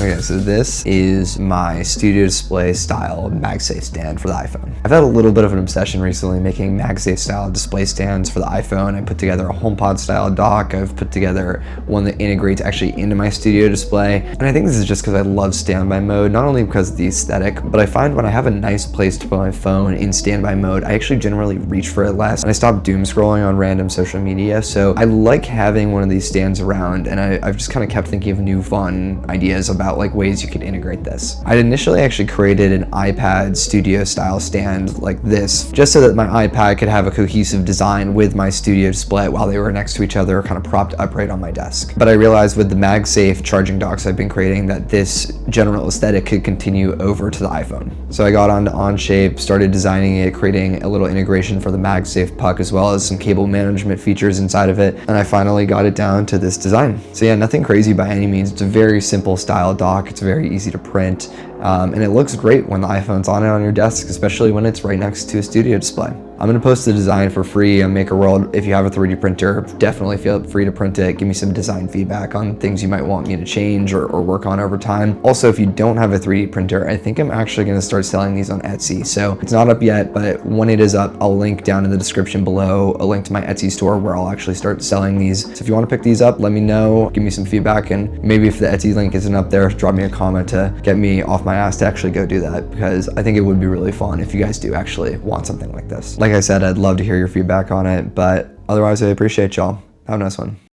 Okay, so this is my studio display style MagSafe stand for the iPhone. I've had a little bit of an obsession recently making MagSafe style display stands for the iPhone. I put together a HomePod style dock. I've put together one that integrates actually into my studio display. And I think this is just because I love standby mode, not only because of the aesthetic, but I find when I have a nice place to put my phone in standby mode, I actually generally reach for it less and I stop doom scrolling on random social media. So I like having one of these stands around, and I've just kind of kept thinking of new fun ideas about like ways you could integrate this. I'd initially actually created an iPad studio style stand like this, just so that my iPad could have a cohesive design with my studio display while they were next to each other, kind of propped upright on my desk. But I realized with the MagSafe charging docks I've been creating that this general aesthetic could continue over to the iPhone. So I got onto Onshape, started designing it, creating a little integration for the MagSafe puck as well as some cable management features inside of it, and I finally got it down to this design. So yeah, nothing crazy by any means. It's a very simple style dock. It's very easy to print, and it looks great when the iPhone's on it on your desk, especially when it's right next to a studio display. I'm gonna post the design for free on MakerWorld. If you have a 3D printer, definitely feel free to print it. Give me some design feedback on things you might want me to change or work on over time. Also, if you don't have a 3D printer, I think I'm actually gonna start selling these on Etsy. So it's not up yet, but when it is up, I'll link down in the description below a link to my Etsy store where I'll actually start selling these. So if you wanna pick these up, let me know, give me some feedback, and maybe if the Etsy link isn't up there, drop me a comment to get me off my ass to actually go do that, because I think it would be really fun if you guys do actually want something like this. Like I said, I'd love to hear your feedback on it, but otherwise I appreciate y'all. Have a nice one.